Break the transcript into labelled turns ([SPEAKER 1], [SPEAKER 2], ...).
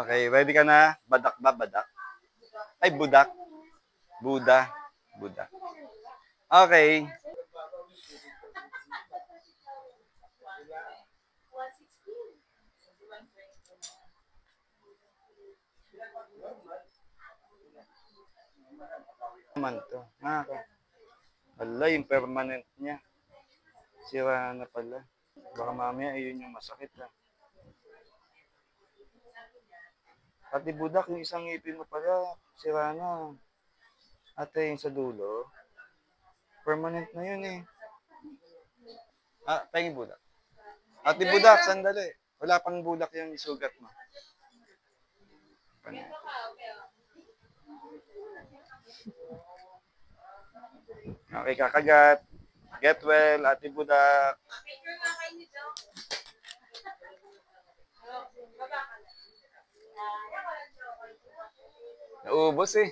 [SPEAKER 1] Okay, ready ka na? Badak ba? Badak? Ay, budak. Buda. Buda. Okay. Naman to. Hala, yung permanent niya. Sira na pala. Baka mamaya, ayun yung masakit ha. Pati budak, yung isang ngipin mo pala, sira na. Ate, yung sa dulo, permanent na yun eh. Pahingin budak. Ate budak, sandali. Wala pang budak yung sugat mo. Okay, kakagat. Get well, ate budak. Naubos eh.